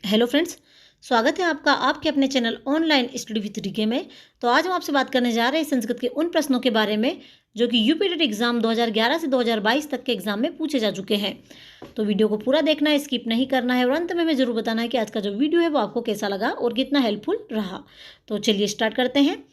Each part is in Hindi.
हेलो फ्रेंड्स, स्वागत है आपका आपके अपने channel online study with Ricky में। तो आज हम आपसे बात करने जा रहे हैं संस्कृत के उन प्रश्नों के बारे में जो कि यूपी टेट एग्जाम 2011 से 2022 तक के एग्जाम में पूछे जा चुके हैं। तो वीडियो को पूरा देखना है, स्किप नहीं करना है और अंत में हमें जरूर बताना है कि आज का जो वीडियो है वो आपको कैसा लगा और कितना हेल्पफुल रहा। तो चलिए स्टार्ट करते हैं।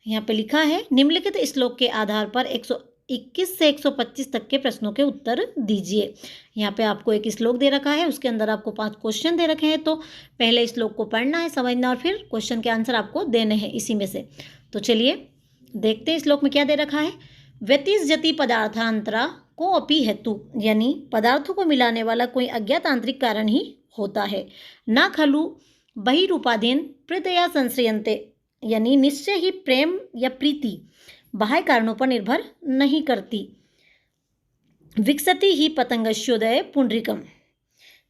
यहाँ पे लिखा है, निम्नलिखित श्लोक के आधार पर 121 से 125 तक के प्रश्नों के उत्तर दीजिए। यहाँ पे आपको एक श्लोक दे रखा है, उसके अंदर आपको 5 क्वेश्चन दे रखे हैं। तो पहले श्लोक को पढ़ना है, समझना और फिर क्वेश्चन के आंसर आपको देने हैं इसी में से। तो चलिए देखते हैं श्लोक में क्या दे रखा है। व्यतिस जति पदार्थांतरा को अपि हेतु, यानी पदार्थों को मिलाने वाला कोई अज्ञात आंतरिक कारण ही होता है। ना खलु बहिरूपाधीन प्रत्यया संश्रयन्ते, यानी निश्चय ही प्रेम या प्रीति बाह्य कारणों पर निर्भर नहीं करती। विकसति ही पतंगस्योदय पुंडरीकम,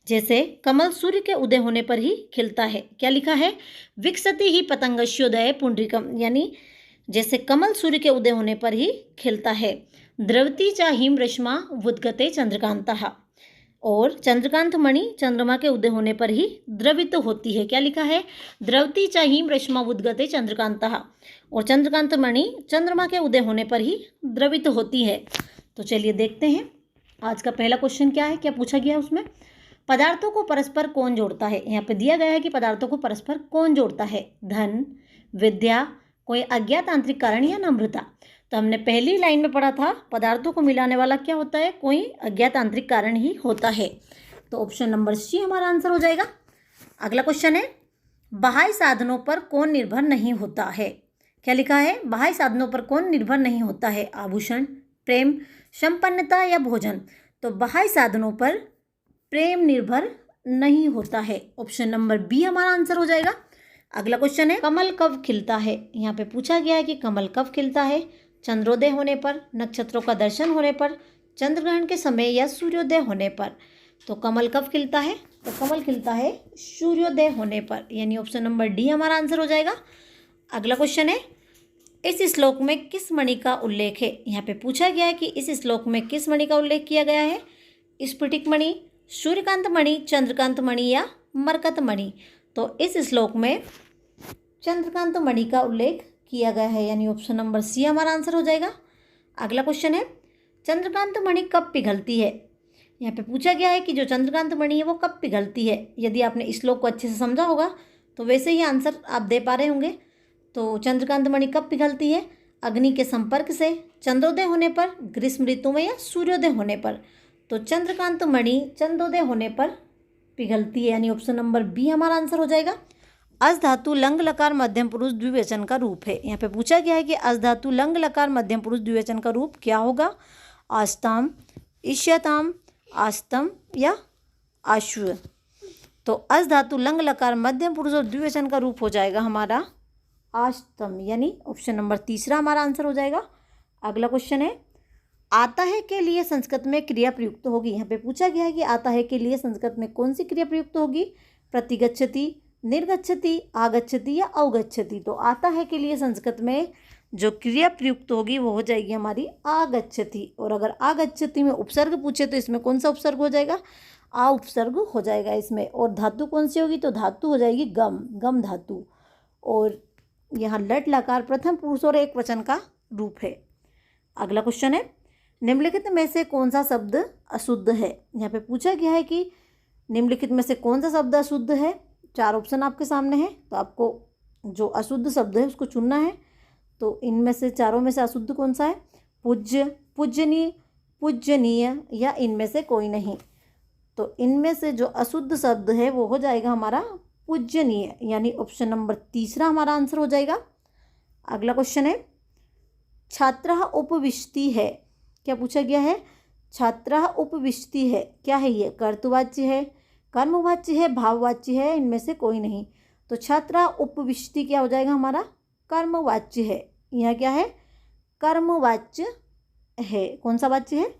जैसे कमल सूर्य के उदय होने पर ही खिलता है। क्या लिखा है? विकसति ही पतंगस्योदय पुंडरीकम, यानी जैसे कमल सूर्य के उदय होने पर ही खिलता है। द्रवती चा हिम रश्मा वुद्गते चंद्रकांता, और चंद्रकांत मणि चंद्रमा के उदय होने पर ही द्रवित होती है। क्या लिखा है? द्रवती चा हिम रश्मा वुद्गते चंद्रकांता, और चंद्रकांत मणि चंद्रमा के उदय होने पर ही द्रवित होती है। तो चलिए देखते हैं आज का पहला क्वेश्चन क्या है, क्या पूछा गया है उसमें। पदार्थों को परस्पर कौन जोड़ता है? यहाँ पे दिया गया है कि पदार्थों को परस्पर कौन जोड़ता है। धन, विद्या, कोई अज्ञात आंतरिक कारण या नम्रता। तो हमने पहली लाइन में पढ़ा था पदार्थों को मिलाने वाला क्या होता है? कोई अज्ञात आंतरिक कारण ही होता है। तो ऑप्शन नंबर सी हमारा आंसर हो जाएगा। अगला क्वेश्चन है, बाह्य साधनों पर कौन निर्भर नहीं होता है? क्या लिखा है? बाह्य साधनों पर कौन निर्भर नहीं होता है? आभूषण, प्रेम, संपन्नता या भोजन। तो बाह्य साधनों पर प्रेम निर्भर नहीं होता है। ऑप्शन नंबर बी हमारा आंसर हो जाएगा। अगला क्वेश्चन है, कमल कब खिलता है? यहाँ पे पूछा गया है कि कमल कब खिलता है। चंद्रोदय होने पर, नक्षत्रों का दर्शन होने पर, चंद्रग्रहण के समय या सूर्योदय होने पर। तो कमल कब खिलता है? तो कमल खिलता है सूर्योदय होने पर, यानी ऑप्शन नंबर डी हमारा आंसर हो जाएगा। अगला क्वेश्चन है, इस श्लोक में किस मणि का उल्लेख है? यहाँ पे पूछा गया है कि इस श्लोक में किस मणि का उल्लेख किया गया है। स्फटिक मणि, सूर्यकांत मणि, चंद्रकांत मणि या मरकत मणि। तो इस श्लोक में चंद्रकांत मणि का उल्लेख किया गया है, यानी ऑप्शन नंबर सी हमारा आंसर हो जाएगा। अगला क्वेश्चन है, चंद्रकांत मणि कब पिघलती है? यहाँ पे पूछा गया है कि जो चंद्रकांत मणि है वो कब पिघलती है। यदि आपने श्लोक को अच्छे से समझा होगा तो वैसे ही आंसर आप दे पा रहे होंगे। तो चंद्रकांत मणि कब पिघलती है? अग्नि के संपर्क से, चंद्रोदय होने पर, ग्रीष्म ऋतु में या सूर्योदय होने पर। तो चंद्रकांत मणि चंद्रोदय होने पर पिघलती है, यानी ऑप्शन नंबर बी हमारा आंसर हो जाएगा। अस धातु लंग लकार मध्यम पुरुष द्विवचन का रूप है। यहाँ पे पूछा गया है कि अस धातु लंग लकार मध्यम पुरुष द्विवचन का रूप क्या होगा। आस्ताम, इष्यताम, आस्तम या आश्व। तो अस धातु लंग लकार मध्यम पुरुष और द्विवचन का रूप हो जाएगा हमारा आस्तम, यानी ऑप्शन नंबर तीसरा हमारा आंसर हो जाएगा। अगला क्वेश्चन है, आता है के लिए संस्कृत में क्रिया प्रयुक्त होगी। यहाँ पे पूछा गया है कि आता है के लिए संस्कृत में कौन सी क्रिया प्रयुक्त होगी। प्रतिगच्छति, निर्गच्छति, आगच्छति या अवगच्छति। तो आता है के लिए संस्कृत में जो क्रिया प्रयुक्त होगी वो हो जाएगी हमारी आगच्छति। और अगर आगच्छति में उपसर्ग पूछे तो इसमें कौन सा उपसर्ग हो जाएगा? आ उपसर्ग हो जाएगा इसमें। और धातु कौन सी होगी? तो धातु हो जाएगी गम, गम धातु। और यहाँ लट लकार प्रथम पुरुष और एक वचन का रूप है। अगला क्वेश्चन है, निम्नलिखित में से कौन सा शब्द अशुद्ध है? यहाँ पे पूछा गया है कि निम्नलिखित में से कौन सा शब्द अशुद्ध है। 4 ऑप्शन आपके सामने हैं, तो आपको जो अशुद्ध शब्द है उसको चुनना है। तो इनमें से चारों में से अशुद्ध कौन सा है? पूज्य, पूजनीय, पूजनीय या इनमें से कोई नहीं। तो इनमें से जो अशुद्ध शब्द है वो हो जाएगा हमारा पूजनीय, यानी ऑप्शन नंबर तीसरा हमारा आंसर हो जाएगा। अगला क्वेश्चन है, छात्रः उपविशति है। क्या पूछा गया है? छात्रः उपविशति है, क्या है ये? कर्तवाच्य है, कर्मवाच्य है, भाववाच्य है, इनमें से कोई नहीं। तो छात्रः उपविशति क्या हो जाएगा हमारा? कर्मवाच्य है। यह क्या है? कर्मवाच्य है। कौन सा वाच्य है?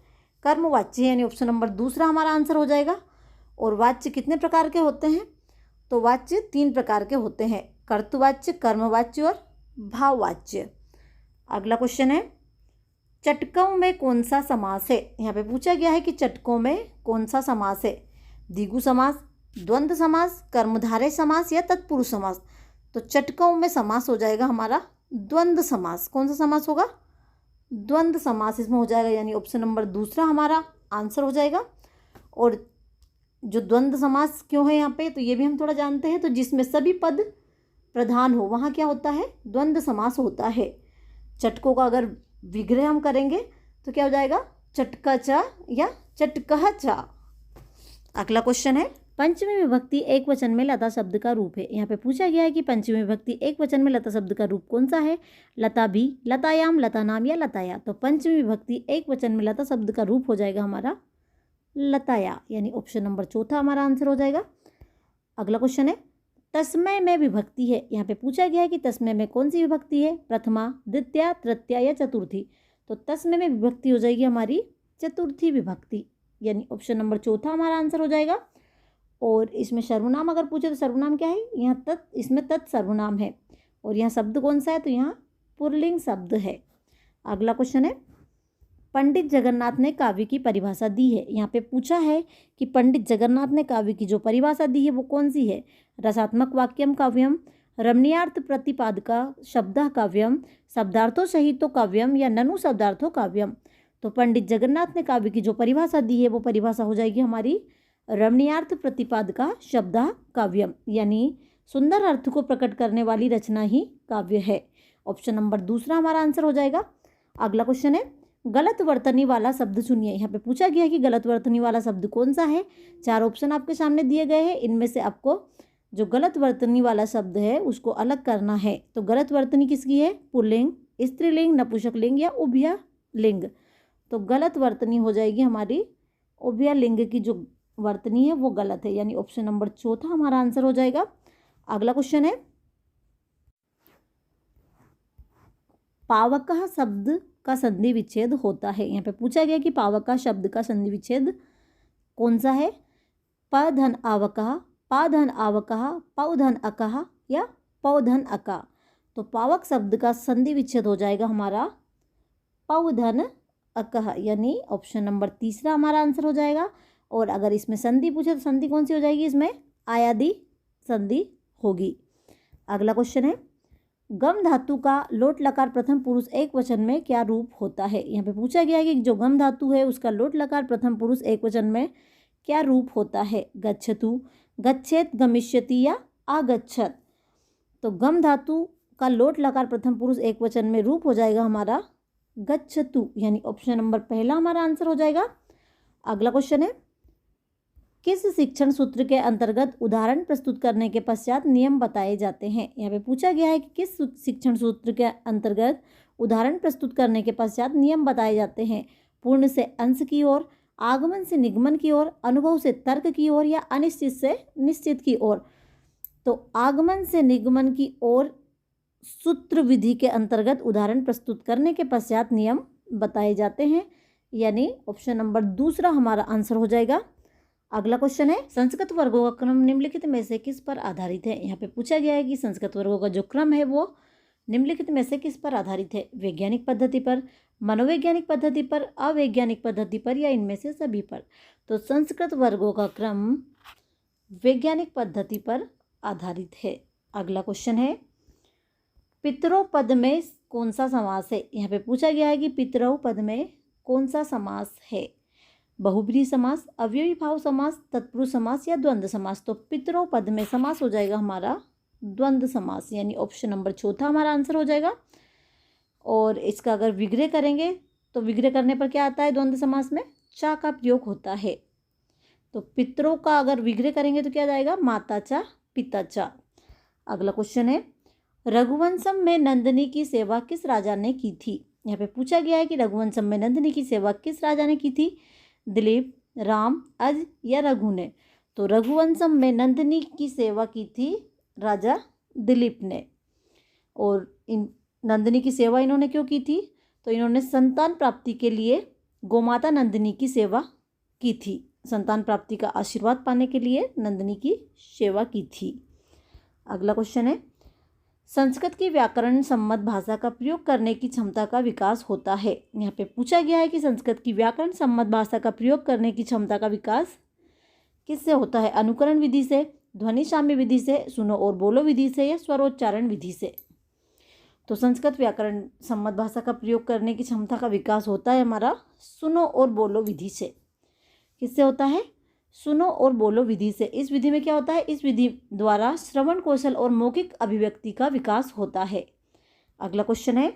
कर्मवाच्य है, यानी ऑप्शन नंबर दूसरा हमारा आंसर हो जाएगा। और वाच्य कितने प्रकार के होते हैं? तो वाच्य 3 प्रकार के होते हैं, कर्तवाच्य, कर्मवाच्य और भाववाच्य। अगला क्वेश्चन है, चटकों में कौन सा समास है? यहाँ पे पूछा गया है कि चटकों में कौन सा समास है। द्विगु समास, द्वंद्व समास, कर्मधारय समास या तत्पुरुष समास। तो चटकों में समास हो जाएगा हमारा द्वंद्व समास। कौन सा समास होगा? द्वंद्व समास इसमें हो जाएगा, यानी ऑप्शन नंबर दूसरा हमारा आंसर हो जाएगा। और जो द्वंद्व समास क्यों है यहाँ पे, तो ये भी हम थोड़ा जानते हैं। तो जिसमें सभी पद प्रधान हो वहाँ क्या होता है? द्वंद्व समास होता है। चटकों का अगर विग्रह हम करेंगे तो क्या हो जाएगा? चटका चा या चटकह चा। अगला क्वेश्चन है, पंचमी विभक्ति एक वचन में लता शब्द का रूप है। यहाँ पे पूछा गया है कि पंचमी विभक्ति एक वचन में लता शब्द का रूप कौन सा है? लता भी, लतायाम, लतानाम या लताया। तो पंचमी विभक्ति एक वचन में लता शब्द का रूप हो जाएगा हमारा लताया, यानी ऑप्शन नंबर चौथा हमारा आंसर हो जाएगा। अगला क्वेश्चन है, तस्मय में विभक्ति है। यहाँ पे पूछा गया है कि तस्मय में कौन सी विभक्ति है? प्रथमा, द्वितीया, तृतीया या चतुर्थी। तो तस्मय में विभक्ति हो जाएगी हमारी चतुर्थी विभक्ति, यानी ऑप्शन नंबर चौथा हमारा आंसर हो जाएगा। और इसमें सर्वनाम अगर पूछे तो सर्वनाम क्या है? यहाँ तत्, इसमें तत् सर्वनाम है। और यहाँ शब्द कौन सा है? तो यहाँ पुल्लिंग शब्द है। अगला क्वेश्चन है, पंडित जगन्नाथ ने काव्य की परिभाषा दी है। यहाँ पे पूछा है कि पंडित जगन्नाथ ने काव्य की जो परिभाषा दी है वो कौन सी है? रसात्मक वाक्यम काव्यम, रमणीयार्थ प्रतिपादका शब्दः काव्यम, शब्दार्थो सहितो काव्यम या ननु शब्दार्थो काव्यम। तो पंडित जगन्नाथ ने काव्य की जो परिभाषा दी है वो परिभाषा हो जाएगी हमारी रमणीयार्थ प्रतिपादका शब्दः काव्यम, यानी सुंदर अर्थ को प्रकट करने वाली रचना ही काव्य है। ऑप्शन नंबर दूसरा हमारा आंसर हो जाएगा। अगला क्वेश्चन है, गलत वर्तनी वाला शब्द चुनिए। यहाँ पे पूछा गया है कि गलत वर्तनी वाला शब्द कौन सा है? चार ऑप्शन आपके सामने दिए गए हैं, इनमें से आपको जो गलत वर्तनी वाला शब्द है उसको अलग करना है। तो गलत वर्तनी किसकी है? पुल्लिंग, स्त्रीलिंग, नपुंसक लिंग या उभय लिंग। तो गलत वर्तनी हो जाएगी हमारी उभय लिंग की जो वर्तनी है वो गलत है, यानी ऑप्शन नंबर चौथा हमारा आंसर हो जाएगा। अगला क्वेश्चन है, पावकः शब्द का संधि विच्छेद होता है। यहाँ पे पूछा गया कि पावकः शब्द का संधि विच्छेद कौन सा है? प धन आवकः, पा धन आवकः, पौ धन अकः या पौ धन अका। तो पावक शब्द का संधि विच्छेद हो जाएगा हमारा पौ धन अकः, यानी ऑप्शन नंबर तीसरा हमारा आंसर हो जाएगा। और अगर इसमें संधि पूछे तो संधि कौन सी हो जाएगी? इसमें आयादी संधि होगी। अगला क्वेश्चन है, गम धातु का लोट लकार प्रथम पुरुष एक वचन में क्या रूप होता है? यहाँ पे पूछा गया है कि जो गम धातु है उसका लोट लकार प्रथम पुरुष एक वचन में क्या रूप होता है? गच्छतु, गच्छेत, गमिष्यति या आगच्छत। तो गम धातु का लोट लकार प्रथम पुरुष एक वचन में रूप हो जाएगा हमारा गच्छतु, यानी ऑप्शन नंबर पहला हमारा आंसर हो जाएगा। अगला क्वेश्चन है, किस शिक्षण सूत्र के अंतर्गत उदाहरण प्रस्तुत करने के पश्चात नियम बताए जाते हैं? यहाँ पे पूछा गया है कि किस शिक्षण सूत्र के अंतर्गत उदाहरण प्रस्तुत करने के पश्चात नियम बताए जाते हैं? पूर्ण से अंश की ओर, आगमन से निगमन की ओर, अनुभव से तर्क की ओर या अनिश्चित से निश्चित की ओर। तो आगमन से निगमन की ओर सूत्र विधि के अंतर्गत उदाहरण प्रस्तुत करने के पश्चात नियम बताए जाते हैं, यानी ऑप्शन नंबर दूसरा हमारा आंसर हो जाएगा। अगला क्वेश्चन है, संस्कृत वर्गों का क्रम निम्नलिखित में से किस पर आधारित है? यहाँ पे पूछा गया है कि संस्कृत वर्गों का जो क्रम है वो निम्नलिखित में से किस पर आधारित है? वैज्ञानिक पद्धति पर, मनोवैज्ञानिक पद्धति पर, अवैज्ञानिक पद्धति पर या इनमें से सभी पर। तो संस्कृत वर्गों का क्रम वैज्ञानिक पद्धति पर आधारित है। अगला क्वेश्चन है, पितरों पद में कौन सा समास है? यहाँ पे पूछा गया है कि पितरों पद में कौन सा समास है? बहुब्रीहि समास, अवयवी भाव समास, तत्पुरुष समास या द्वंद्व समास। तो पितरों पद में समास हो जाएगा हमारा द्वंद्व समास, यानी ऑप्शन नंबर चौथा हमारा आंसर हो जाएगा। और इसका अगर विग्रह करेंगे तो विग्रह करने पर क्या आता है? द्वंद्व समास में चा का प्रयोग होता है। तो पितरों का अगर विग्रह करेंगे तो क्या जाएगा? माता चा, पिता चा। अगला क्वेश्चन है, रघुवंशम में नंदिनी की सेवा किस राजा ने की थी? यहाँ पे पूछा गया है कि रघुवंशम में नंदिनी की सेवा किस राजा ने की थी? दिलीप, राम, अज या रघु ने। तो रघुवंशम में नंदिनी की सेवा की थी राजा दिलीप ने। और इन नंदिनी की सेवा इन्होंने क्यों की थी? तो इन्होंने संतान प्राप्ति के लिए गोमाता नंदिनी की सेवा की थी। संतान प्राप्ति का आशीर्वाद पाने के लिए नंदिनी की सेवा की थी। अगला क्वेश्चन है, संस्कृत की व्याकरण सम्मत भाषा का प्रयोग करने की क्षमता का विकास होता है। यहाँ पे पूछा गया है कि संस्कृत की व्याकरण सम्मत भाषा का प्रयोग करने की क्षमता का विकास किससे होता है? अनुकरण विधि से, ध्वनि साम्य विधि से, सुनो और बोलो विधि से या स्वरोच्चारण विधि से। तो संस्कृत व्याकरण सम्मत भाषा का प्रयोग करने की क्षमता का विकास होता है हमारा सुनो और बोलो विधि से। किससे होता है? सुनो और बोलो विधि से। इस विधि में क्या होता है? इस विधि द्वारा श्रवण कौशल और मौखिक अभिव्यक्ति का विकास होता है। अगला क्वेश्चन है,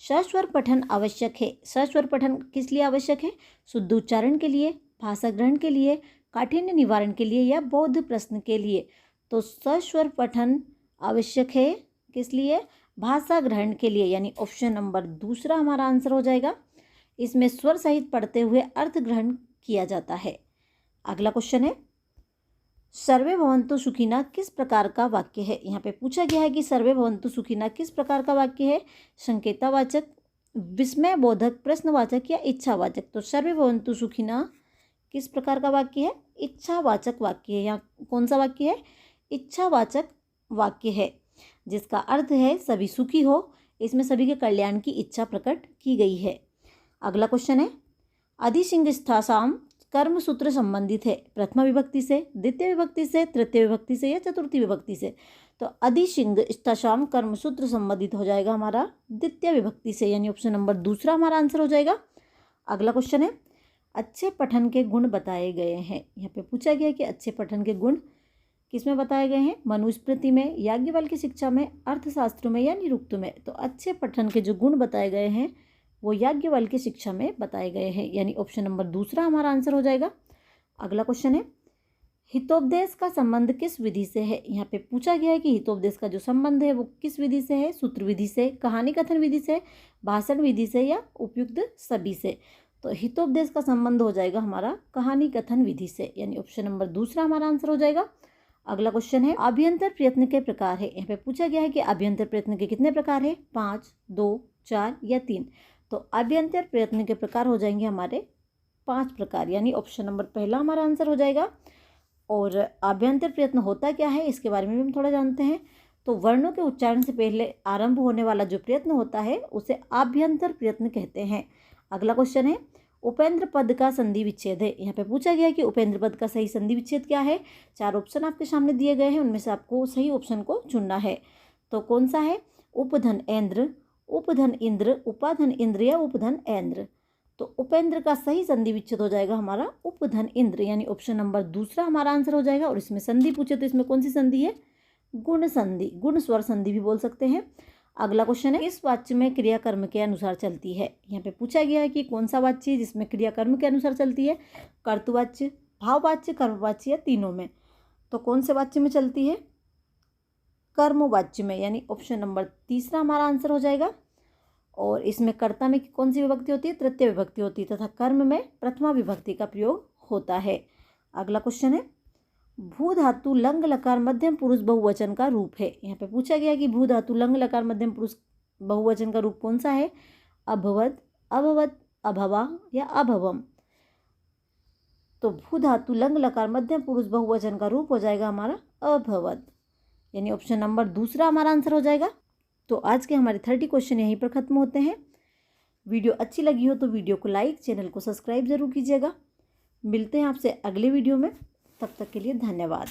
सस्वर पठन आवश्यक है। सस्वर पठन किस लिए आवश्यक है? शुद्ध उच्चारण के लिए, भाषा ग्रहण के लिए, काठिन्य निवारण के लिए या बौद्ध प्रश्न के लिए। तो सस्वर पठन आवश्यक है किस लिए? भाषा ग्रहण के लिए, यानी ऑप्शन नंबर दूसरा हमारा आंसर हो जाएगा। इसमें स्वर सहित पढ़ते हुए अर्थ ग्रहण किया जाता है। अगला क्वेश्चन है, सर्वे भवन्तु सुखिनः किस प्रकार का वाक्य है? यहाँ पे पूछा गया है कि सर्वे भवन्तु सुखिनः किस प्रकार का वाक्य है? संकेतावाचक, विस्मय बोधक, प्रश्नवाचक या इच्छावाचक। तो सर्वे भवन्तु सुखिनः किस प्रकार का वाक्य है? इच्छावाचक वाक्य है। यहाँ कौन सा वाक्य है? इच्छावाचक वाक्य है, जिसका अर्थ है सभी सुखी हो। इसमें सभी के कल्याण की इच्छा प्रकट की गई है। अगला क्वेश्चन है, अधिसिंगस्थासाम कर्म सूत्र संबंधित है प्रथमा विभक्ति से, द्वितीय विभक्ति से, तृतीय विभक्ति से या चतुर्थी विभक्ति से। तो अधिसिंगस्थासाम कर्म सूत्र संबंधित हो जाएगा हमारा द्वितीय विभक्ति से, यानी ऑप्शन नंबर दूसरा हमारा आंसर हो जाएगा। अगला क्वेश्चन है, अच्छे पठन के गुण बताए गए हैं। यहाँ पे पूछा गया कि अच्छे पठन के गुण किसमें बताए गए हैं? मनुस्मृति में, याज्ञवल्क्य की शिक्षा में, अर्थशास्त्र में या निरुक्त में। तो अच्छे पठन के जो गुण बताए गए हैं वो याज्ञवल्क्य की शिक्षा में बताए गए हैं, यानी ऑप्शन नंबर दूसरा हमारा आंसर हो जाएगा। अगला क्वेश्चन है, हितोपदेश का संबंध किस विधि से है? यहाँ पे पूछा गया है कि हितोपदेश का जो संबंध है वो किस विधि से है? सूत्र विधि से, कहानी कथन विधि से, भाषण विधि से या उपयुक्त सभी से। तो हितोपदेश का संबंध हो जाएगा हमारा कहानी कथन विधि से, यानी ऑप्शन नंबर दूसरा हमारा आंसर हो जाएगा। अगला क्वेश्चन है, अभ्यंतर प्रयत्न के प्रकार है। यहाँ पे पूछा गया है कि अभ्यंतर प्रयत्न के कितने प्रकार है? 5, 2, 4 या 3। तो अभ्यंतर प्रयत्न के प्रकार हो जाएंगे हमारे 5 प्रकार, यानी ऑप्शन नंबर पहला हमारा आंसर हो जाएगा। और अभ्यंतर प्रयत्न होता क्या है इसके बारे में भी हम थोड़ा जानते हैं। तो वर्णों के उच्चारण से पहले आरंभ होने वाला जो प्रयत्न होता है उसे आभ्यंतर प्रयत्न कहते हैं। अगला क्वेश्चन है, उपेंद्र पद का संधि विच्छेद है। यहाँ पे पूछा गया है कि उपेंद्र पद का सही संधि विच्छेद क्या है? 4 ऑप्शन आपके सामने दिए गए हैं, उनमें से आपको सही ऑप्शन को चुनना है। तो कौन सा है? उपधन ऐन्द्र, उपधन इंद्र, उपाधन इंद्र या उपधन ऐन्द्र। तो उपेंद्र का सही संधि विच्छेद हो जाएगा हमारा उपधन इंद्र, यानी ऑप्शन नंबर दूसरा हमारा आंसर हो जाएगा। और इसमें संधि पूछे तो इसमें कौन सी संधि है? गुण संधि, गुण स्वर संधि भी बोल सकते हैं। अगला क्वेश्चन है, इस वाच्य में क्रिया कर्म के अनुसार चलती है। यहाँ पे पूछा गया है कि कौन सा वाच्य जिसमें क्रिया कर्म के अनुसार चलती है? कर्तृवाच्य, भाववाच्य, कर्मवाच्य या तीनों में। तो कौन से वाच्य में चलती है? कर्मवाच्य में, यानी ऑप्शन नंबर तीसरा हमारा आंसर हो जाएगा। और इसमें कर्ता में कौन सी विभक्ति होती है? तृतीय विभक्ति होती है, तथा कर्म में प्रथमा विभक्ति का प्रयोग होता है। अगला क्वेश्चन है, भू धातु लंग लकार मध्यम पुरुष बहुवचन का रूप है। यहाँ पे पूछा गया कि भू धातु लंग लकार मध्यम पुरुष बहुवचन का रूप कौन सा है? अभवत, अभवत, अभवा या अभवम। तो भू धातु लंग लकार मध्यम पुरुष बहुवचन का रूप हो जाएगा हमारा अभवत, यानी ऑप्शन नंबर दूसरा हमारा आंसर हो जाएगा। तो आज के हमारे 30 क्वेश्चन यहीं पर खत्म होते हैं। वीडियो अच्छी लगी हो तो वीडियो को लाइक, चैनल को सब्सक्राइब जरूर कीजिएगा। मिलते हैं आपसे अगले वीडियो में, तब तक के लिए धन्यवाद।